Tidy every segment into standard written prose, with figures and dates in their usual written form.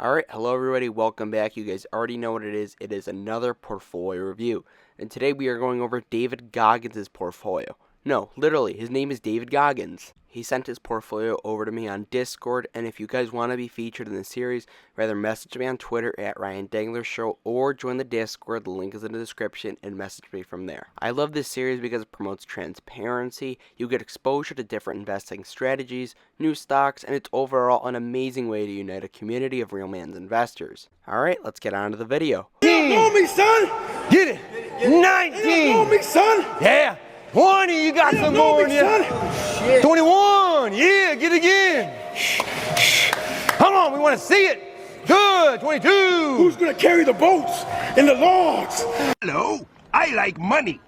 Alright, hello everybody, welcome back. You guys already know what it is. It is another portfolio review. And today we are going over David Goggins' portfolio. No, literally, his name is David Goggins. He sent his portfolio over to me on Discord, and if you guys want to be featured in the series, either message me on Twitter at Ryan Dangler Show or join the Discord. The link is in the description, and message me from there. I love this series because it promotes transparency. You get exposure to different investing strategies, new stocks, and it's overall an amazing way to unite a community of real man's investors. Alright, let's get on to the video. You don't know me, son! Get it! 19! You don't know me, son! Yeah! 20, you got some more in you. 21, yeah, get it again. Come on, we want to see it. Good, 22. Who's gonna carry the boats and the logs? Hello, I like money.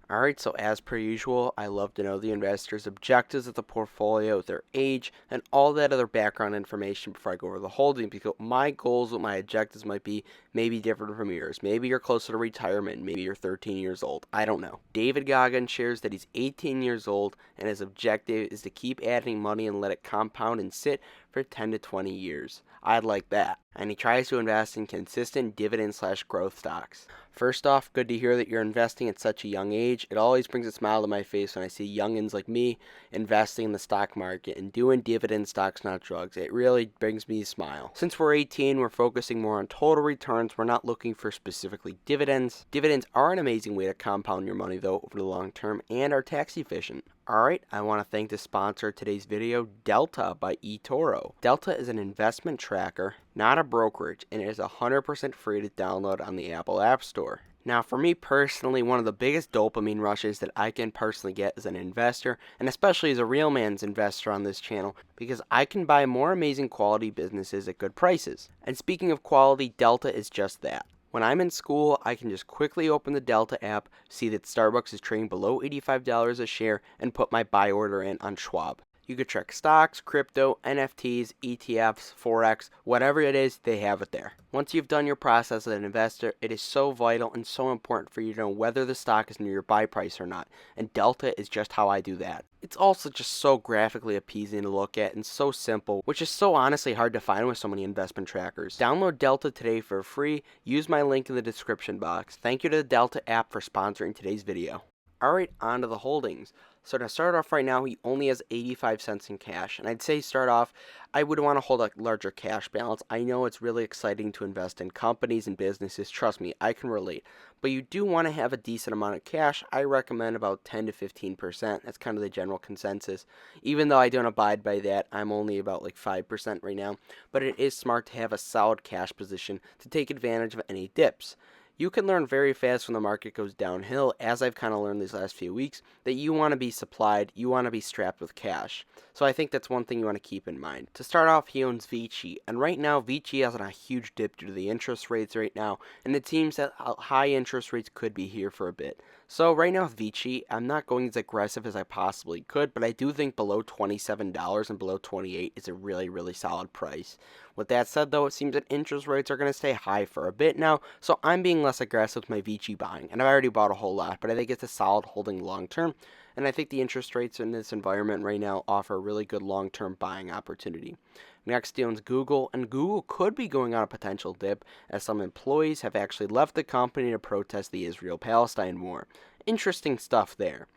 Alright, so as per usual, I love to know the investors' objectives of the portfolio, their age, and all that other background information before I go over the holding, because my goals with my objectives might be maybe different from yours. Maybe you're closer to retirement, maybe you're 13 years old, I don't know. David Goggins shares that he's 18 years old, and his objective is to keep adding money and let it compound and sit for 10 to 20 years. I'd like that. And he tries to invest in consistent dividend/growth stocks. First off, good to hear that you're investing at such a young age. It always brings a smile to my face when I see youngins like me investing in the stock market and doing dividend stocks, not drugs. It really brings me a smile. Since we're 18, we're focusing more on total returns. We're not looking for specifically dividends. Dividends are an amazing way to compound your money though over the long term and are tax efficient. Alright, I want to thank the sponsor of today's video, Delta by eToro. Delta is an investment tracker, not a brokerage, and it is 100% free to download on the Apple App Store. Now, for me personally, one of the biggest dopamine rushes that I can personally get as an investor, and especially as a real man's investor on this channel, because I can buy more amazing quality businesses at good prices. And speaking of quality, Delta is just that. When I'm in school, I can just quickly open the Delta app, see that Starbucks is trading below $85 a share, and put my buy order in on Schwab. You could track stocks, crypto, NFTs, ETFs, Forex, whatever it is, they have it there. Once you've done your process as an investor, it is so vital and so important for you to know whether the stock is near your buy price or not, and Delta is just how I do that. It's also just so graphically appeasing to look at and so simple, which is so honestly hard to find with so many investment trackers. Download Delta today for free. Use my link in the description box. Thank you to the Delta app for sponsoring today's video. Alright, on to the holdings. So to start off right now, he only has 85 cents in cash. And I'd say start off, I would want to hold a larger cash balance. I know it's really exciting to invest in companies and businesses. Trust me, I can relate. But you do want to have a decent amount of cash. I recommend about 10 to 15%. That's kind of the general consensus. Even though I don't abide by that, I'm only about like 5% right now. But it is smart to have a solid cash position to take advantage of any dips. You can learn very fast when the market goes downhill, as I've kind of learned these last few weeks, that you want to be supplied, you want to be strapped with cash. So I think that's one thing you want to keep in mind. To start off, he owns Vici, and right now Vici has on a huge dip due to the interest rates right now, and it seems that high interest rates could be here for a bit. So right now with Vici, I'm not going as aggressive as I possibly could, but I do think below $27 and below $28 is a really, really solid price. With that said though, it seems that interest rates are going to stay high for a bit now, so I'm being less aggressive with my Vici buying, and I've already bought a whole lot, but I think it's a solid holding long term, and I think the interest rates in this environment right now offer a really good long-term buying opportunity. Next, he owns Google, and Google could be going on a potential dip as some employees have actually left the company to protest the Israel-Palestine war. Interesting stuff there.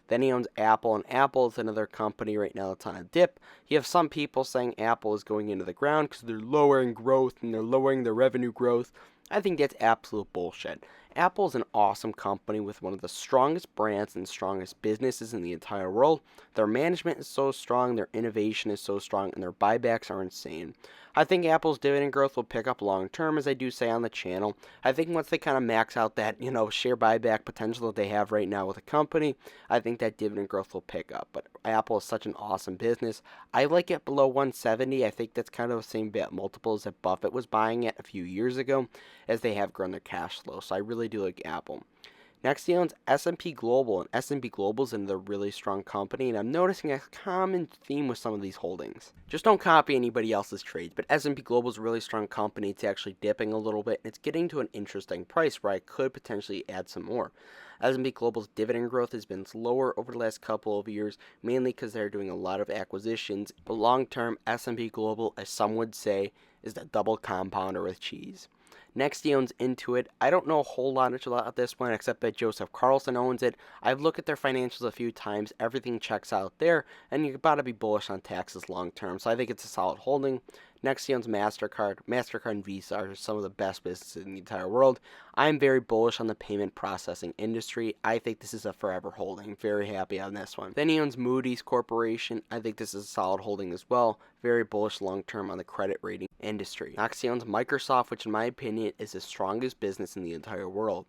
Then he owns Apple, and Apple is another company right now that's on a dip. You have some people saying Apple is going into the ground because they're lowering growth and they're lowering their revenue growth. I think that's absolute bullshit. Apple is an awesome company with one of the strongest brands and strongest businesses in the entire world. Their management is so strong, their innovation is so strong, and their buybacks are insane. I think Apple's dividend growth will pick up long term, as I do say on the channel. I think once they kind of max out that, share buyback potential that they have right now with the company, I think that dividend growth will pick up. But Apple is such an awesome business. I like it below 170. I think that's kind of the same multiples that Buffett was buying it a few years ago, as they have grown their cash flow. So I really do like Apple. Next, he owns S&P Global, and S&P Global is another really strong company, and I'm noticing a common theme with some of these holdings. Just don't copy anybody else's trades, but S&P Global is a really strong company. It's actually dipping a little bit, and it's getting to an interesting price where I could potentially add some more. S&P Global's dividend growth has been slower over the last couple of years, mainly because they're doing a lot of acquisitions, but long-term, S&P Global, as some would say, is the double compounder with cheese. Next, he owns Intuit. I don't know a whole lot about this one, except that Joseph Carlson owns it. I've looked at their financials a few times. Everything checks out there, and you're about to be bullish on taxes long term, so I think it's a solid holding. Next, he owns MasterCard. MasterCard and Visa are some of the best businesses in the entire world. I'm very bullish on the payment processing industry. I think this is a forever holding. Very happy on this one. Then he owns Moody's Corporation. I think this is a solid holding as well. Very bullish long term on the credit rating industry. Next, he owns Microsoft, which in my opinion is the strongest business in the entire world.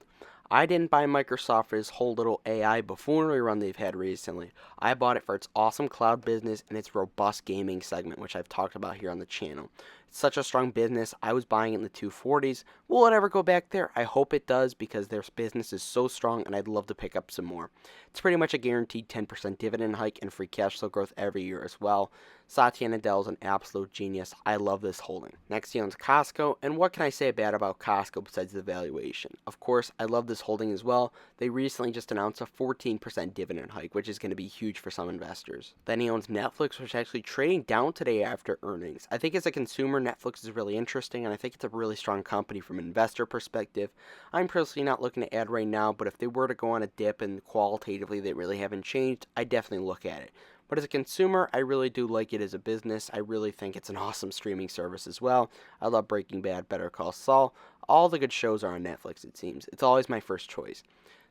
I didn't buy Microsoft for this whole little AI buffoonery run they've had recently. I bought it for its awesome cloud business and its robust gaming segment, which I've talked about here on the channel. It's such a strong business. I was buying it in the 240s. Will it ever go back there? I hope it does because their business is so strong and I'd love to pick up some more. It's pretty much a guaranteed 10% dividend hike and free cash flow growth every year as well. Satya Nadella is an absolute genius. I love this holding. Next, he owns Costco, and what can I say bad about Costco besides the valuation? Of course, I love this holding as well. They recently just announced a 14% dividend hike, which is going to be huge for some investors. Then he owns Netflix, which is actually trading down today after earnings. I think as a consumer, Netflix is really interesting, and I think it's a really strong company from an investor perspective. I'm personally not looking to add right now, but if they were to go on a dip and qualitatively they really haven't changed, I definitely look at it. But as a consumer, I really do like it as a business. I really think it's an awesome streaming service as well. I love Breaking Bad, Better Call Saul. All the good shows are on Netflix, it seems. It's always my first choice.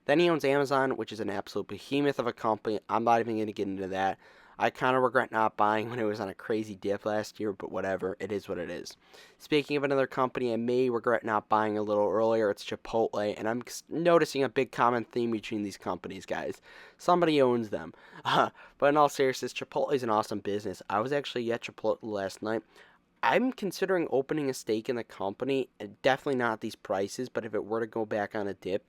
Then he owns Amazon, which is an absolute behemoth of a company. I'm not even going to get into that. I kind of regret not buying when it was on a crazy dip last year, but whatever. It is what it is. Speaking of another company I may regret not buying a little earlier, it's Chipotle, and I'm noticing a big common theme between these companies, guys. Somebody owns them. But in all seriousness, Chipotle is an awesome business. I was actually at Chipotle last night. I'm considering opening a stake in the company, definitely not these prices, but if it were to go back on a dip,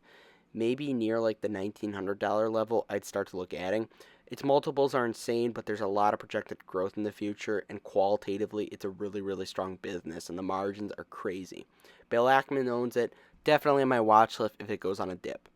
maybe near like the $1,900 level, I'd start to look adding. Its multiples are insane, but there's a lot of projected growth in the future, and qualitatively, it's a really, really strong business, and the margins are crazy. Bill Ackman owns it, definitely on my watch list if it goes on a dip.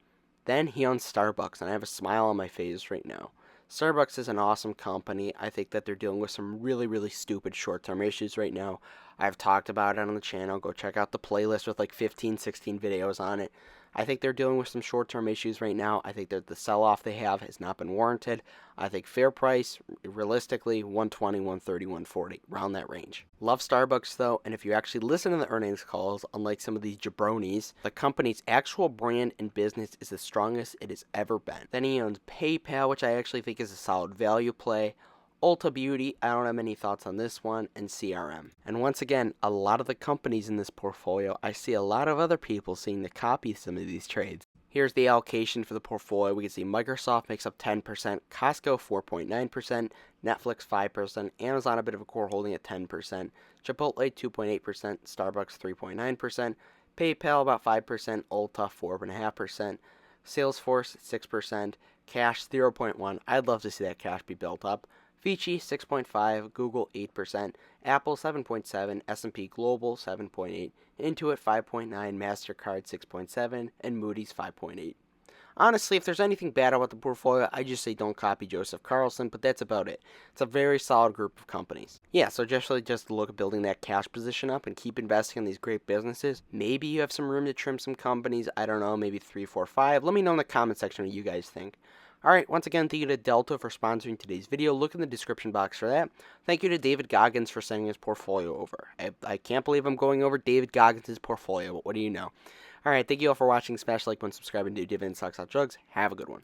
Then he owns Starbucks, and I have a smile on my face right now. Starbucks is an awesome company. I think that they're dealing with some really, really stupid short-term issues right now. I've talked about it on the channel. Go check out the playlist with like 15, 16 videos on it. I think they're dealing with some short-term issues right now. I think that the sell-off they have has not been warranted. I think fair price, realistically, 120, 130, 140, around that range. Love Starbucks though, and if you actually listen to the earnings calls, unlike some of these jabronis, the company's actual brand and business is the strongest it has ever been. Then he owns PayPal, which I actually think is a solid value play. Ulta Beauty, I don't have many thoughts on this one, and CRM. And once again, a lot of the companies in this portfolio, I see a lot of other people seeing to copy some of these trades. Here's the allocation for the portfolio. We can see Microsoft makes up 10%, Costco 4.9%, Netflix 5%, Amazon a bit of a core holding at 10%, Chipotle 2.8%, Starbucks 3.9%, PayPal about 5%, Ulta 4.5%, Salesforce 6%, Cash 0.1%. I'd love to see that cash be built up. Vici 6.5%, Google 8%, Apple 7.7%, S&P Global 7.8%, Intuit 5.9%, MasterCard 6.7%, and Moody's 5.8%. Honestly, if there's anything bad about the portfolio, I just say don't copy Joseph Carlson, but that's about it. It's a very solid group of companies. Yeah, so just look at building that cash position up and keep investing in these great businesses. Maybe you have some room to trim some companies. I don't know, maybe 3, 4, 5. Let me know in the comment section what you guys think. Alright, once again, thank you to Delta for sponsoring today's video. Look in the description box for that. Thank you to David Goggins for sending his portfolio over. I can't believe I'm going over David Goggins' portfolio, but what do you know? Alright, thank you all for watching. Smash the like button, subscribe, and do Dividend Stocks Out Drugs. Have a good one.